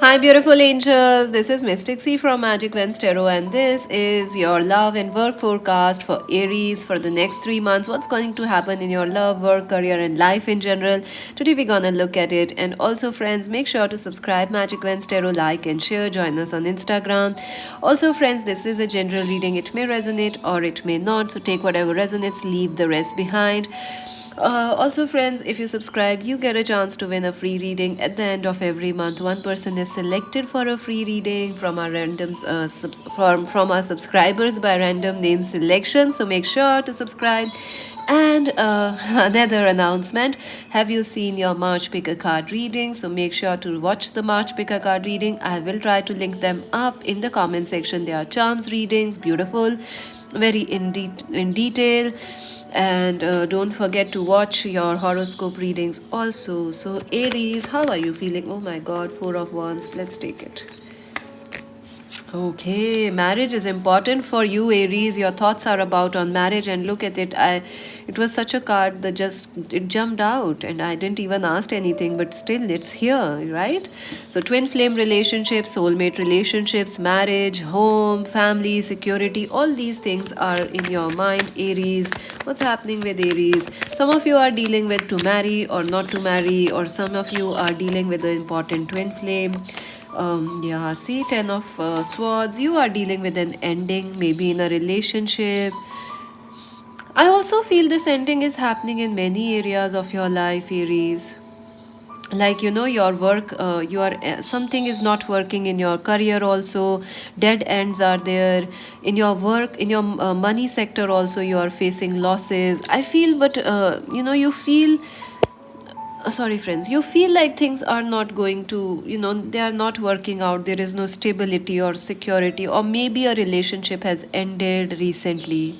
Hi, beautiful angels. This is Mystic C from Magic Vents Tarot, and this is your love and work forecast for Aries for the next 3 months. What's going to happen in your love, work, career, and life in general? Today, we're gonna look at it. And also, friends, make sure to subscribe Magic Vents Tarot, like and share. Join us on Instagram. Also, friends, this is a general reading. It may resonate or it may not. So, take whatever resonates, leave the rest behind. Also, friends, if you subscribe, you get a chance to win a free reading at the end of every month. One person is selected for a free reading from our from our subscribers by random name selection. So make sure to subscribe. And another announcement: have you seen your March Pick a Card reading? So make sure to watch the March Pick a Card reading. I will try to link them up in the comment section. They are charms readings, beautiful, very in detail, and don't forget to watch your horoscope readings also. So Aries, how are you feeling? Oh my god, Four of Wands. Let's take it. Okay, marriage is important for you, Aries. Your thoughts are about on marriage, and look at it. It was such a card that just it jumped out, and I didn't even ask anything, but still, it's here, right? So, twin flame relationships, soulmate relationships, marriage, home, family, security, all these things are in your mind, Aries. What's happening with Aries? Some of you are dealing with to marry or not to marry, or some of you are dealing with the important twin flame. Yeah, see, 10 of swords. You are dealing with an ending, maybe in a relationship. I also feel this ending is happening in many areas of your life, Aries. Like, your work, something is not working in your career also. Dead ends are there in your work, in your money sector also. You are facing losses, I feel. But you feel, sorry friends, you feel like things are not going to, they are not working out. There is no stability or security, or maybe a relationship has ended recently.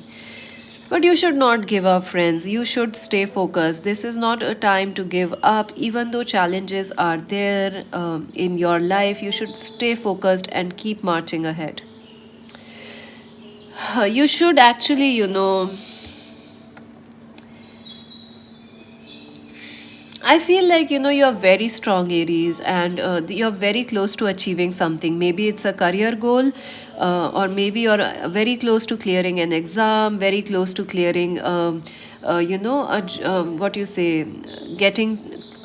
But you should not give up, friends. You should stay focused. This is not a time to give up. Even though challenges are there in your life, you should stay focused and keep marching ahead. You should actually, I feel like, you're very strong, Aries, and you're very close to achieving something. Maybe it's a career goal, or maybe you're very close to clearing an exam, very close to clearing, what you say, getting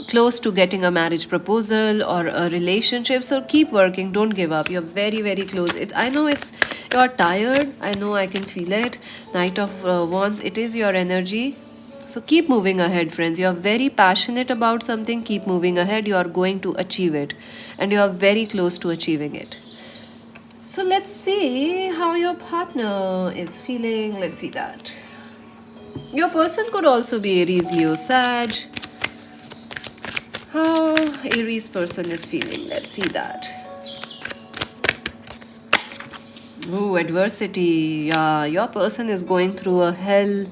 close to getting a marriage proposal or a relationship. So keep working, don't give up. You're very, very close. I know you're tired. I know, I can feel it. Knight of Wands, it is your energy. So keep moving ahead, friends. You are very passionate about something. Keep moving ahead. You are going to achieve it, and you are very close to achieving it. So let's see how your partner is feeling. Let's see that. Your person could also be Aries, Leo, Sag. How Aries person is feeling. Let's see that. Oh, adversity. Yeah, your person is going through a hell.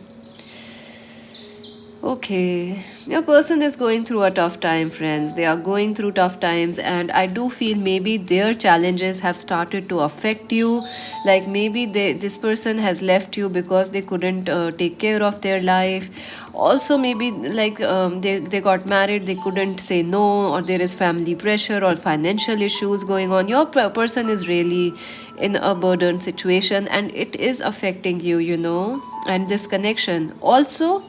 Okay, your person is going through a tough time, friends. They are going through tough times, and I do feel maybe their challenges have started to affect you. Like maybe this person has left you because they couldn't take care of their life. Also, maybe like they got married, they couldn't say no, or there is family pressure or financial issues going on. Your person is really in a burdened situation, and it is affecting you, and this connection also.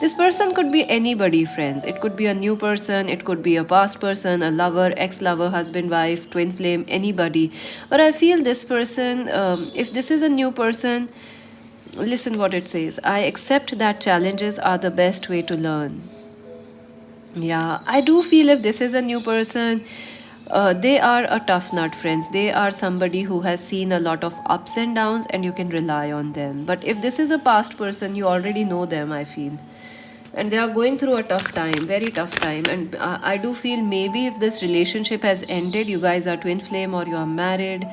This person could be anybody, friends. It could be a new person, it could be a past person, a lover, ex lover, husband, wife, twin flame, anybody. But I feel this person, if this is a new person, listen what it says. I accept that challenges are the best way to learn. Yeah, I do feel if this is a new person, they are a tough nut, friends. They are somebody who has seen a lot of ups and downs, and you can rely on them. But if this is a past person, you already know them, I feel. And they are going through a tough time, very tough time. And I do feel maybe if this relationship has ended, you guys are twin flame or you are married,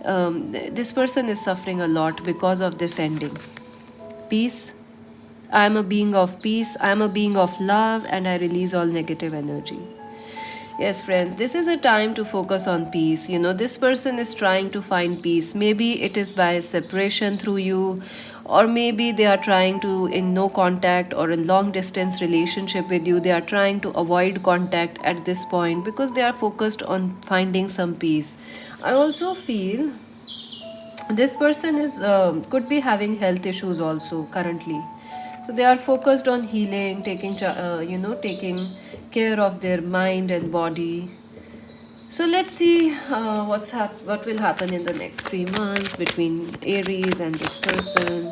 this person is suffering a lot because of this ending. Peace. I am a being of peace, I am a being of love, and I release all negative energy. Yes, friends, this is a time to focus on peace. This person is trying to find peace. Maybe it is by separation through you, or maybe they are trying to in no contact or in long distance relationship with you. They are trying to avoid contact at this point because they are focused on finding some peace. I also feel this person is could be having health issues also currently, so they are focused on healing, taking care of their mind and body. So let's see what will happen in the next 3 months between Aries and this person.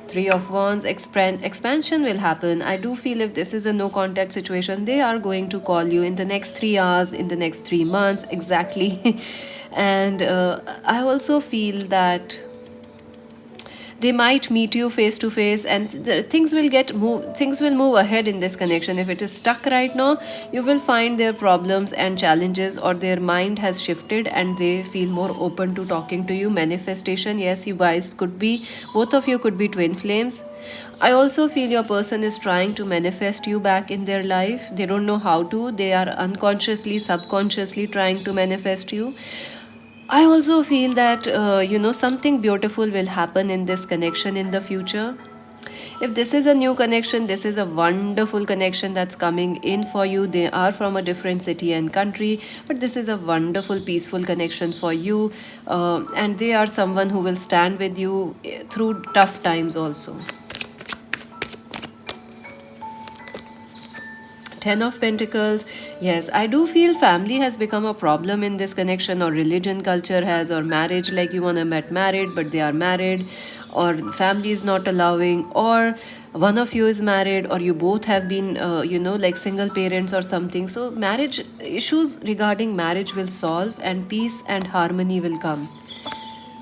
Three of Wands, expansion will happen. I do feel if this is a no contact situation, they are going to call you in the next 3 hours, in the next 3 months, exactly. And I also feel that they might meet you face to face, and things will move ahead in this connection. If it is stuck right now, you will find their problems and challenges, or their mind has shifted and they feel more open to talking to you. Manifestation, yes, you guys could be, both of you could be twin flames. I also feel your person is trying to manifest you back in their life. They don't know how to, they are unconsciously, subconsciously trying to manifest you. I also feel that something beautiful will happen in this connection in the future. If this is a new connection, this is a wonderful connection that's coming in for you. They are from a different city and country, but this is a wonderful, peaceful connection for you, and they are someone who will stand with you through tough times also. Ten of Pentacles. Yes, I do feel family has become a problem in this connection, or religion, culture has, or marriage, like you want to get married, but they are married, or family is not allowing, or one of you is married, or you both have been, like single parents or something. So, marriage issues regarding marriage will solve, and peace and harmony will come.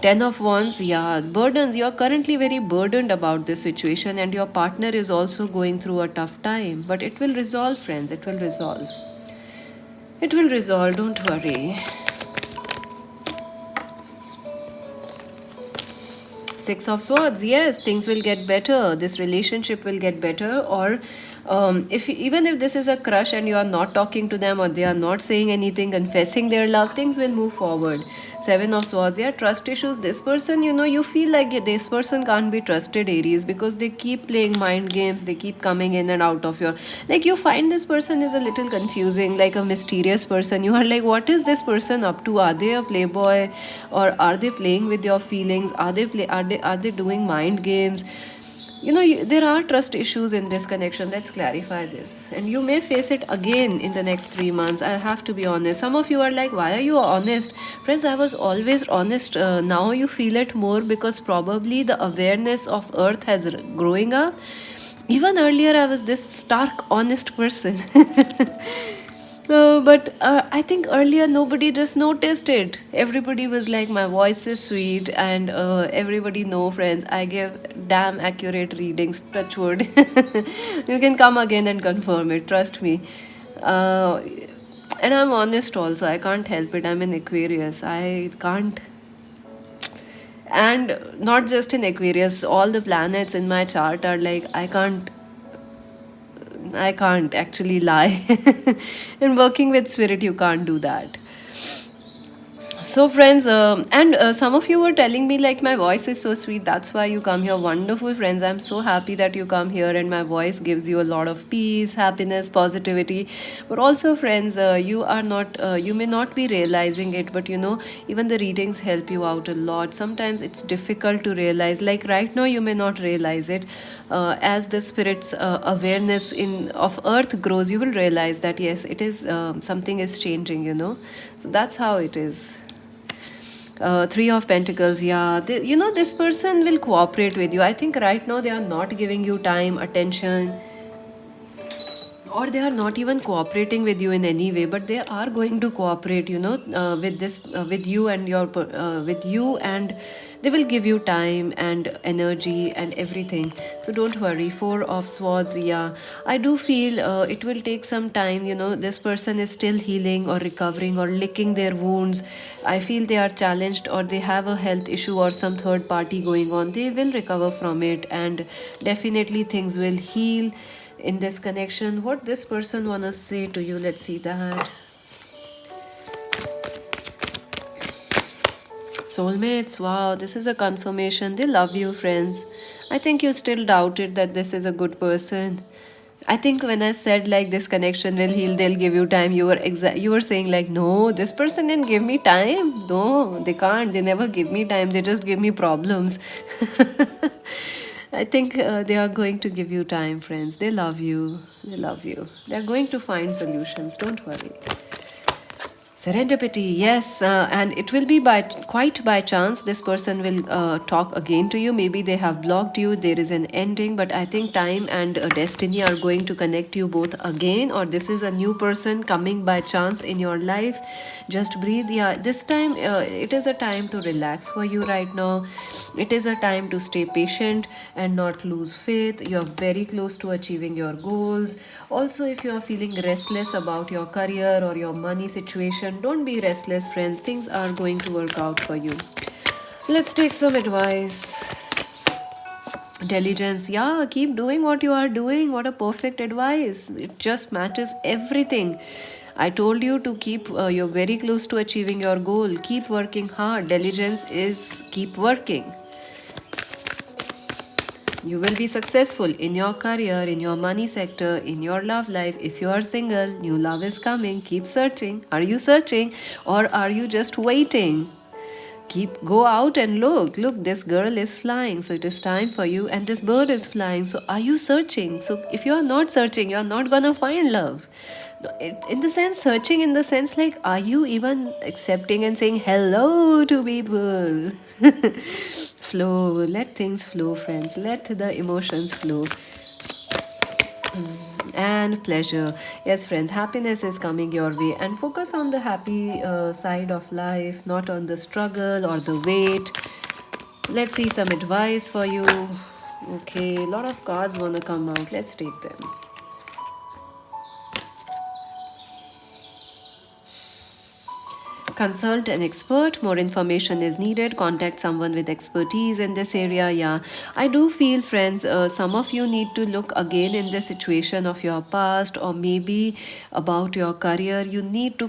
Ten of Wands, yeah, burdens. You're currently very burdened about this situation, and your partner is also going through a tough time. But it will resolve, friends. It will resolve. It will resolve, don't worry. Six of Swords, yes, things will get better. This relationship will get better, or if even if this is a crush and you are not talking to them, or they are not saying anything, confessing their love, things will move forward. Seven of Swords, yeah, trust issues. This person, you feel like this person can't be trusted, Aries, because they keep playing mind games. They keep coming in and out of your, like, you find this person is a little confusing, like a mysterious person. You are like, what is this person up to? Are they a playboy, or are they playing with your feelings? Are they doing mind games? There are trust issues in this connection. Let's clarify this, and you may face it again in the next 3 months. I have to be honest. Some of you are like, why are you honest? Friends, I was always honest. Now you feel it more because probably the awareness of earth has growing up. Even earlier I was this stark honest person. But I think earlier nobody just noticed it. Everybody was like, my voice is sweet, and everybody know, friends, I give damn accurate readings. Touch wood. You can come again and confirm it. Trust me. Uh, and I'm honest also. I can't help it. I'm in Aquarius. I can't. And not just in Aquarius, all the planets in my chart are like, I can't actually lie. In working with spirit, you can't do that. So, friends, and some of you were telling me like my voice is so sweet. That's why you come here. Wonderful, friends. I'm so happy that you come here, and my voice gives you a lot of peace, happiness, positivity. But also, friends, you may not be realizing it, but even the readings help you out a lot. Sometimes it's difficult to realize. Like right now, you may not realize it. As the spirit's awareness in of Earth grows, you will realize that yes, it is something is changing. So that's how it is. Three of Pentacles, yeah. This person will cooperate with you. I think right now they are not giving you time, attention, or they are not even cooperating with you in any way, but they are going to cooperate, with you and with you, and they will give you time and energy and everything. So don't worry. Four of Swords, yeah, I do feel it will take some time. This person is still healing or recovering or licking their wounds. I feel they are challenged, or they have a health issue or some third party going on. They will recover from it, and definitely things will heal in this connection. What this person wanna say to you, let's see that. Soulmates, wow, this is a confirmation. They love you, friends. I think you still doubted that this is a good person. I think when I said like this connection will heal, they'll give you time. You were saying like, no, this person didn't give me time. No, they can't. They never give me time. They just give me problems. I think they are going to give you time, friends. They love you. They love you. They are going to find solutions. Don't worry. Serendipity, yes, and it will be by quite by chance this person will talk again to you. Maybe they have blocked you. There is an ending, but I think time and destiny are going to connect you both again. Or this is a new person coming by chance in your life. Just breathe. Yeah, this time it is a time to relax for you right now. It is a time to stay patient and not lose faith. You are very close to achieving your goals. Also, if you are feeling restless about your career or your money situation, don't be restless, friends. Things are going to work out for you. Let's take some advice. Diligence, yeah, keep doing what you are doing. What a perfect advice. It just matches everything. I told you to keep, you're very close to achieving your goal. Keep working hard. Diligence is keep working. You will be successful in your career, in your money sector, in your love life. If you are single, new love is coming. Keep searching. Are you searching or are you just waiting? Go out and look, this girl is flying, so it is time for you, and this bird is flying, so are you searching? So if you are not searching, you are not gonna find love. In the sense, searching in the sense like, are you even accepting and saying hello to people? Flow, let things flow, friends, let the emotions flow. And pleasure, yes, friends, happiness is coming your way, and focus on the happy side of life, not on the struggle or the weight. Let's see some advice for you. Okay, a lot of cards want to come out. Let's take them. Consult an expert. More information is needed. Contact someone with expertise in this area. Yeah, I do feel, friends, some of you need to look again in the situation of your past, or maybe about your career. You need to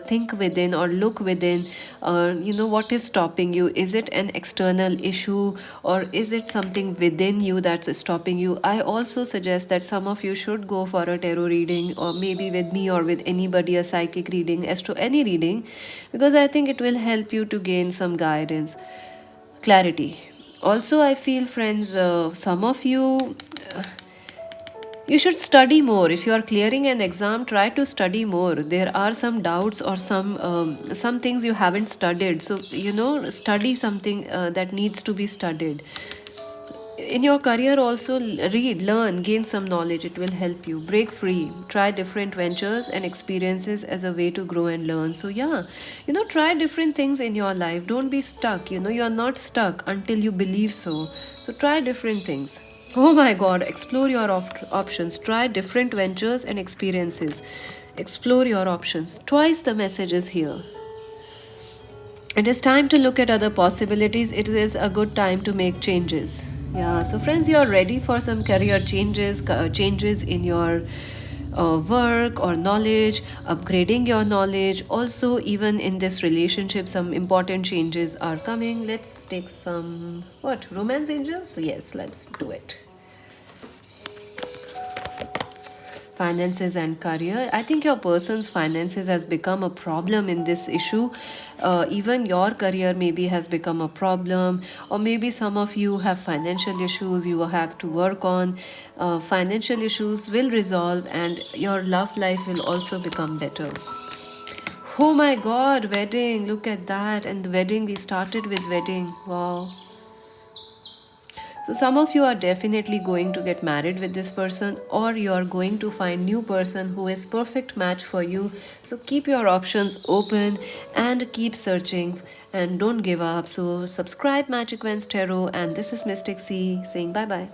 think within or look within. What is stopping you? Is it an external issue, or is it something within you that's stopping you? I also suggest that some of you should go for a tarot reading, or maybe with me or with anybody, a psychic reading, as to any reading, because I think it will help you to gain some guidance, clarity. Also, I feel, friends, some of you. You should study more. If you are clearing an exam, try to study more. There are some doubts or some things you haven't studied. So study something that needs to be studied. In your career also, read, learn, gain some knowledge. It will help you break free. Try different ventures and experiences as a way to grow and learn. So yeah, try different things in your life. Don't be stuck. You are not stuck until you believe so. So try different things. Oh my god, explore your options. Try different ventures and experiences. Explore your options. Twice the message is here. It is time to look at other possibilities. It is a good time to make changes. Yeah, so friends, you are ready for some career changes, changes in your work or knowledge, upgrading your knowledge. Also, even in this relationship, some important changes are coming. Let's take some, what, romance angels? Yes, let's do it. Finances and career. I think your person's finances has become a problem in this issue. Even your career maybe has become a problem, or maybe some of you have financial issues you have to work on. Financial issues will resolve, and your love life will also become better. Oh my god, wedding, look at that. And the wedding, we started with wedding. Wow. So some of you are definitely going to get married with this person, or you are going to find new person who is perfect match for you. So keep your options open and keep searching, and don't give up. So subscribe Magic Vents Tarot, and this is Mystic C saying bye bye.